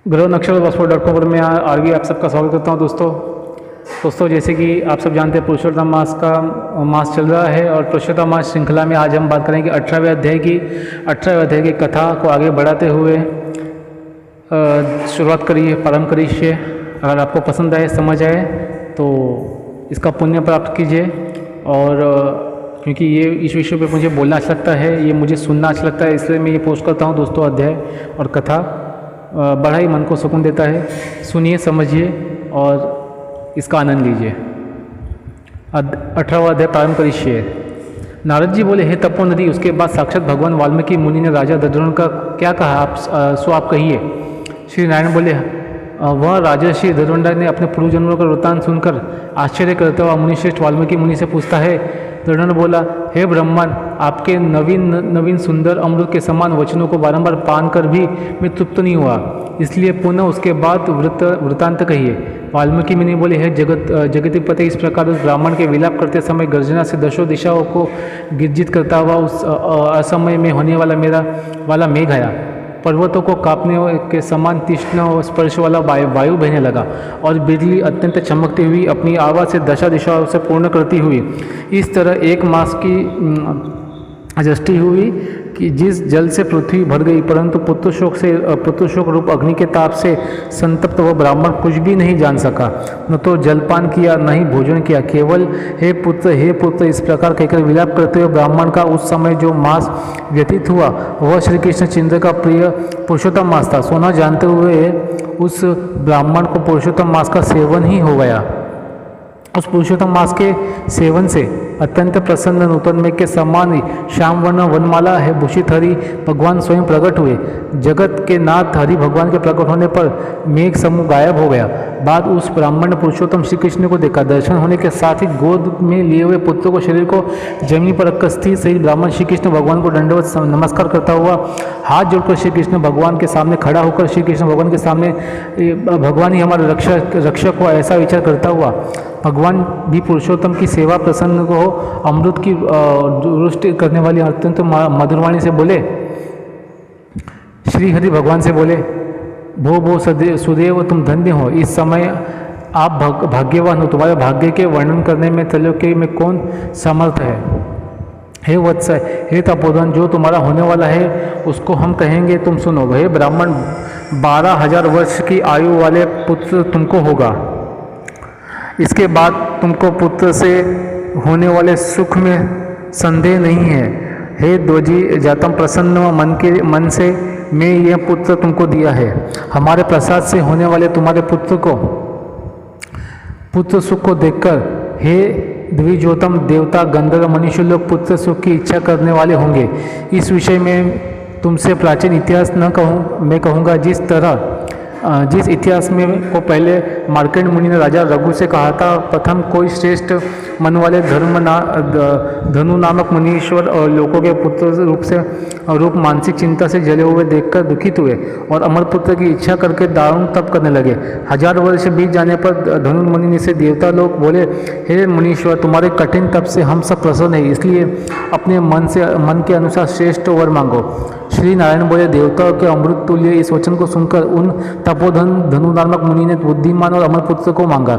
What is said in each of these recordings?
ग्रह नक्षत्र वास्तु.com पर मैं आरवी आप सबका स्वागत करता हूं दोस्तों जैसे कि आप सब जानते हैं पुरुषोत्तम मास का मास चल रहा है और पुरुषोत्तम मास श्रृंखला में आज हम बात करेंगे 18वें अध्याय की कथा को आगे बढ़ाते हुए शुरुआत करिए, प्रारंभ करिए। अगर आपको पसंद आए, समझ आए तो इसका पुण्य प्राप्त कीजिए। और क्योंकि ये इस विषय पे मुझे बोलना अच्छा लगता है, ये मुझे सुनना अच्छा लगता है, इसलिए मैं ये पोस्ट करता हूँ दोस्तों। अध्याय और कथा बड़ा ही मन को सुकून देता है। सुनिए, समझिए और इसका आनंद लीजिए। 18वां अध्याय प्रारंभ करिए। नारद जी बोले, हे तपोनिधि। उसके बाद साक्षात भगवान वाल्मीकि मुनि ने राजा दशरथ का क्या कहा, आप कहिए। श्री नारायण बोले, वह राजर्षि दशरथ ने अपने पूर्व जन्मों का वृत्तांत सुनकर आश्चर्य करता हुआ मुनिश्रेष्ठ वाल्मीकि मुनि से पूछता है। दशरथ बोला, हे ब्रह्मन, आपके नवीन सुंदर अमृत के समान वचनों को बारंबार पान कर भी मैं तृप्त नहीं हुआ, इसलिए पुनः उसके बाद वृत्तांत कहिए। वाल्मीकि मुनि बोले, हे जगतिपति, इस प्रकार उस ब्राह्मण के विलाप करते समय गर्जना से दशों दिशाओं को गिरजित करता हुआ उस असमय में होने वाला मेघ आया। पर्वतों को कांपने के समान तीक्ष्ण और स्पर्श वाला वायु बहने लगा और बिजली अत्यंत चमकती हुई अपनी आवाज़ से दशा दिशाओं से पूर्ण करती हुई इस तरह एक मास की दृष्टि हुई कि जिस जल से पृथ्वी भर गई, परंतु पुत्रशोक रूप अग्नि के ताप से संतप्त वह ब्राह्मण कुछ भी नहीं जान सका। न तो जलपान किया, न ही भोजन किया, केवल हे पुत्र इस प्रकार कहकर विलाप करते हुए ब्राह्मण का उस समय जो मास व्यतीत हुआ वह श्री कृष्ण चंद्र का प्रिय पुरुषोत्तम मास था। सोना जानते हुए उस ब्राह्मण को पुरुषोत्तम मास का सेवन ही हो गया। उस पुरुषोत्तम मास के सेवन से अत्यंत प्रसन्न नूतन मेघ के समान श्याम वर्ण वनमाला है भूषित हरि भगवान स्वयं प्रकट हुए। जगत के नाथ हरि भगवान के प्रकट होने पर मेघ समूह गायब हो गया। बाद उस ब्राह्मण ने पुरुषोत्तम श्री कृष्ण को देखा। दर्शन होने के साथ ही गोद में लिए हुए पुत्र को शरीर को जमीन पर रखकर स्थिर सही ब्राह्मण श्री कृष्ण भगवान को दंडवत नमस्कार करता हुआ हाथ जोड़कर श्री कृष्ण भगवान के सामने खड़ा होकर श्री कृष्ण भगवान के सामने भगवान ही हमारे रक्षक हो ऐसा विचार करता हुआ भगवान भी पुरुषोत्तम की सेवा प्रसन्न को अमृत की रुष्टि करने वाली अत्यंत मधुरवाणी से बोले। श्री हरि भगवान से बोले, भो सुदेव, तुम धन्य हो। इस समय आप भाग्यवान हो। तुम्हारे भाग्य के वर्णन करने में त्रैलोक्य में कौन समर्थ है। हे वत्स, हे तपोधन, जो तुम्हारा होने वाला है उसको हम कहेंगे, तुम सुनो। हे ब्राह्मण, 12,000 वर्ष की आयु वाले पुत्र तुमको होगा। इसके बाद तुमको पुत्र से होने वाले सुख में संदेह नहीं है। हे द्वजी जातम, प्रसन्न मन से मैं यह पुत्र तुमको दिया है। हमारे प्रसाद से होने वाले तुम्हारे पुत्र सुख को देखकर हे द्विजोतम, देवता गंधर्व मनुष्य लोग पुत्र सुख की इच्छा करने वाले होंगे। इस विषय में तुमसे प्राचीन इतिहास मैं कहूँगा। जिस इतिहास में को पहले मार्कंड मुनि ने राजा रघु से कहा था। प्रथम कोई श्रेष्ठ मन वाले धनु नामक मुनीश्वर और लोगों के पुत्र रूप मानसिक चिंता से जले हुए देखकर दुखित हुए और अमर पुत्र की इच्छा करके दारुण तप करने लगे। 1000 वर्ष बीत जाने पर धनु मुनि से देवता लोग बोले, हे मुनीश्वर, तुम्हारे कठिन तप से हम सब प्रसन्न हैं, इसलिए अपने मन के अनुसार श्रेष्ठ वर मांगो। श्री नारायण बोले, देवताओं के अमृत तुल्य इस वचन को सुनकर उन तपोधन धनु नामक मुनि ने बुद्धिमान और अमर पुत्र को मांगा।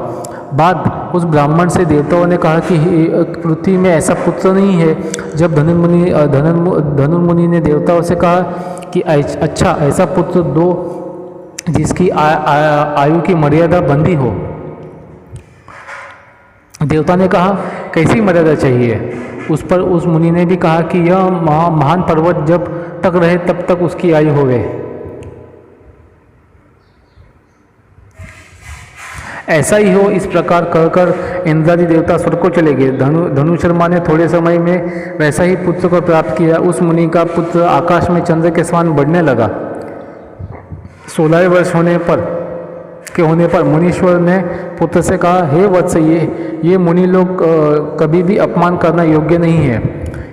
बाद उस ब्राह्मण से देवताओं ने कहा कि पृथ्वी में ऐसा पुत्र नहीं है। जब धनुर्मुनि ने देवताओं से कहा कि अच्छा, ऐसा पुत्र दो जिसकी आयु की मर्यादा बंधी हो। देवता ने कहा, कैसी मर्यादा चाहिए। उस पर उस मुनि ने भी कहा कि यह महान पर्वत जब तक रहे तब तक उसकी आयु हो गए। ऐसा ही हो। इस प्रकार कहकर इंद्रादि देवता स्वर्ग को चले गए। धनु शर्मा ने थोड़े समय में वैसा ही पुत्र को प्राप्त किया। उस मुनि का पुत्र आकाश में चंद्र के समान बढ़ने लगा। 16 वर्ष होने पर मुनीश्वर ने पुत्र से कहा, हे वत्स, ये मुनि लोग कभी भी अपमान करना योग्य नहीं है।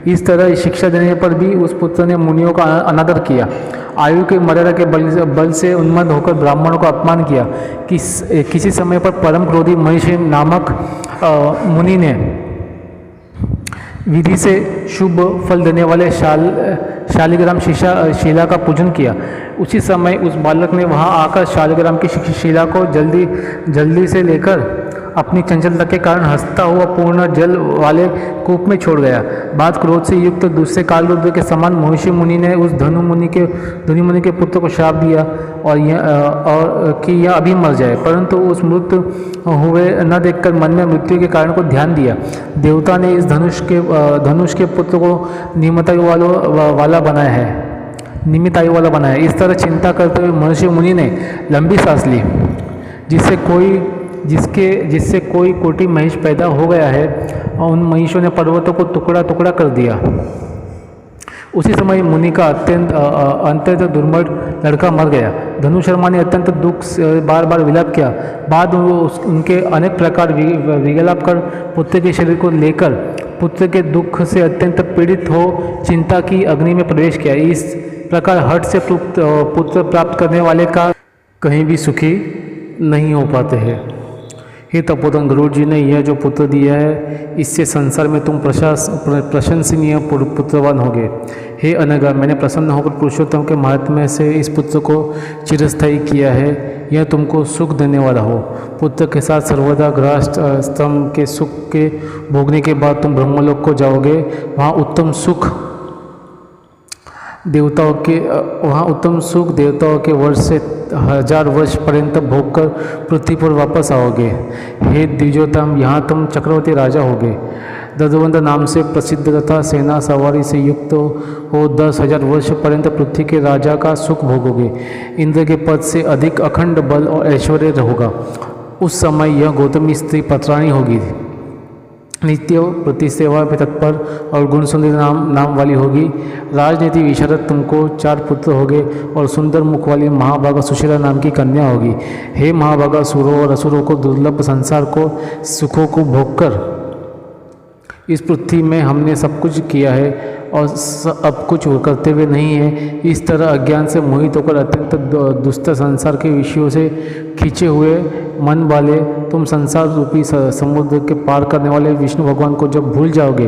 इस तरह शिक्षा देने पर भी उस पुत्र ने मुनियों का अनादर किया। आयु के मर्यादा के बल से उन्मत्त होकर ब्राह्मणों का अपमान किया। किसी समय पर परम क्रोधी महिषी नामक मुनि ने विधि से शुभ फल देने वाले शालिग्राम शिला का पूजन किया। उसी समय उस बालक ने वहां आकर शालिग्राम की शिला को जल्दी से लेकर अपनी चंचलता के कारण हंसता हुआ पूर्ण जल वाले कूप में छोड़ गया। बाद क्रोध से युक्त दूसरे कालरुद्र के समान महर्षि मुनि ने उस धनु मुनि के पुत्र को श्राप दिया और कि यह अभी मर जाए, परंतु उस मृत हुए न देखकर मन में मृत्यु के कारण को ध्यान दिया। देवता ने इस धनुष के पुत्र को नियमित आयु वाला बनाया है। इस तरह चिंता करते हुए महर्षि मुनि ने लंबी सांस ली, जिससे कोई कोटि महिष पैदा हो गया है, और उन महिषों ने पर्वतों को टुकड़ा टुकड़ा कर दिया। उसी समय मुनि का अत्यंत दुर्मट लड़का मर गया। धनुशर्मा ने अत्यंत दुख से बार बार विलाप किया। बाद उनके अनेक प्रकार विलाप कर पुत्र के शरीर को लेकर पुत्र के दुख से अत्यंत पीड़ित हो चिंता की अग्नि में प्रवेश किया। इस प्रकार हठ से पुत्र प्राप्त करने वाले का कहीं भी सुखी नहीं हो पाते हैं। हे तपोधन, गरुड़ जी ने यह जो पुत्र दिया है, इससे संसार में तुम प्रशंसनीय पुत्रवान होगे। हे अनगा, मैंने प्रसन्न होकर पुरुषोत्तम के महात्म्य से इस पुत्र को चिरस्थायी किया है। यह तुमको सुख देने वाला हो। पुत्र के साथ सर्वदा गृहस्थ स्तंभ के सुख के भोगने के बाद तुम ब्रह्मलोक को जाओगे। वहाँ उत्तम सुख देवताओं के वर्ष से 1000 वर्ष पर्यंत भोगकर पृथ्वी पर वापस आओगे। हे द्विजोतम, यहाँ तुम चक्रवर्ती राजा होगे। ददवंत नाम से प्रसिद्ध तथा सेना सवारी से युक्त हो 10,000 वर्ष पर्यंत पृथ्वी के राजा का सुख भोगोगे। इंद्र के पद से अधिक अखंड बल और ऐश्वर्य होगा। उस समय यह गौतमी स्त्री पत्राणी होगी, नित्य प्रति सेवा में तत्पर और गुण सुंदर नाम वाली होगी। राजनीति विशारद तुमको 4 पुत्र होंगे और सुंदर मुख वाली महाभागा सुशीला नाम की कन्या होगी। हे महाभागा, सुरों और असुरों को दुर्लभ संसार को सुखों को भोगकर इस पृथ्वी में हमने सब कुछ किया है और अब कुछ करते हुए नहीं है। इस तरह अज्ञान से मोहित होकर अत्यंत दुष्ट संसार के विषयों से खींचे हुए मन वाले तुम संसार रूपी समुद्र के पार करने वाले विष्णु भगवान को जब भूल जाओगे,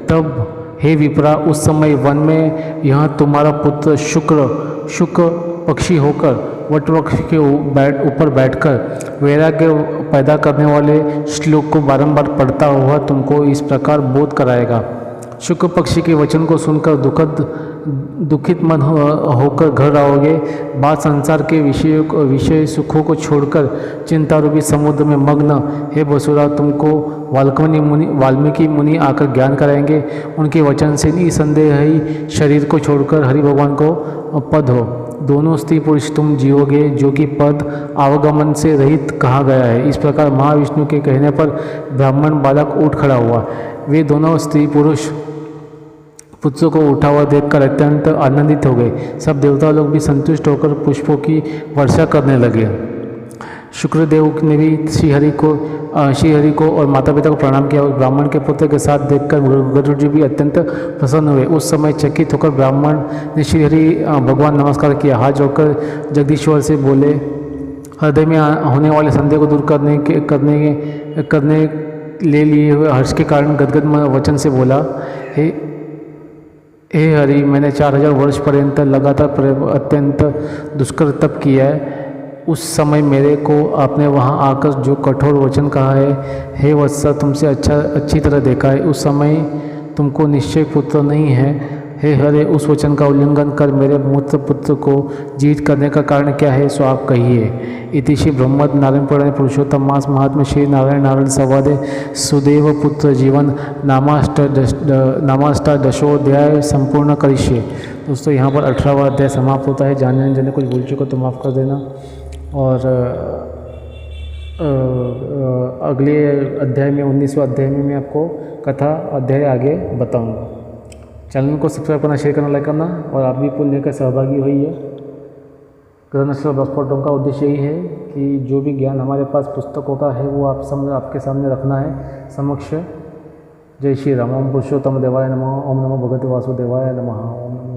तब हे विप्रा, उस समय वन में यहाँ तुम्हारा पुत्र शुक्र पक्षी होकर वटवृक्ष के ऊपर बैठकर वैराग्य पैदा करने वाले श्लोक को बारंबार पढ़ता हुआ तुमको इस प्रकार बोध कराएगा। शुक्र पक्षी के वचन को सुनकर दुखित मन होकर घर आओगे। बाद संसार के विषय सुखों को छोड़कर चिंता रूपी समुद्र में मग्न हे बसुरा, तुमको वाल्मीकि मुनि आकर ज्ञान कराएंगे। उनके वचन से निसंदेह ही शरीर को छोड़कर हरि भगवान को पद हो। दोनों स्त्री पुरुष तुम जियोगे, जो कि पद आवागमन से रहित कहा गया है। इस प्रकार महाविष्णु के कहने पर ब्राह्मण बालक उठ खड़ा हुआ। वे दोनों स्त्री पुरुष पुत्र को उठा हुआ देखकर अत्यंत आनंदित हो गए। सब देवता लोग भी संतुष्ट होकर पुष्पों की वर्षा करने लगे। शुक्रदेव ने भी श्रीहरि को और माता पिता को प्रणाम किया और ब्राह्मण के पुत्र के साथ देखकर गरुड़ जी भी अत्यंत प्रसन्न हुए। उस समय चकित होकर ब्राह्मण ने श्रीहरि भगवान नमस्कार किया। हाथ जोड़कर जगदीश्वर से बोले, हृदय में होने वाले संदेह को दूर करने ले लिए हुए हर्ष के कारण गदगद वचन से बोला, हे हरि, मैंने 4000 वर्ष पर्यंत लगातार अत्यंत दुष्कर तप किया है। उस समय मेरे को आपने वहाँ आकर जो कठोर वचन कहा है, हे वत्स, तुमसे अच्छी तरह देखा है। उस समय तुमको निश्चय पुत्र नहीं है। हे हरे, उस वचन का उल्लंघन कर मेरे मूत्र पुत्र को जीवित करने का कारण क्या है, सो आप कहिए। इति श्री ब्रह्मद नारायण पुराण पुरुषोत्तम मास महात्म्य श्री नारायण संवादे सुदेव पुत्र जीवन नामाष्टादशोध्याय संपूर्ण करिष्ये। दोस्तों, यहाँ पर 18वां अध्याय समाप्त होता है। जाने कुछ भूल चुका तो माफ़ कर देना। और अगले अध्याय में 19वें अध्याय में मैं आपको कथा अध्याय आगे बताऊंगा। चैनल को सब्सक्राइब करना, शेयर करना, लाइक करना और आप भी पुण्य लेकर सहभागी होइए। ग्रंथस्वरूप.com का उद्देश्य यही है कि जो भी ज्ञान हमारे पास पुस्तकों का है वो आपके सामने रखना है समक्ष। जय श्री राम। ओम पुरुषोत्तम देवाय नमः। ओम नमो भगवते वासुदेवाय नमः। ओम नमो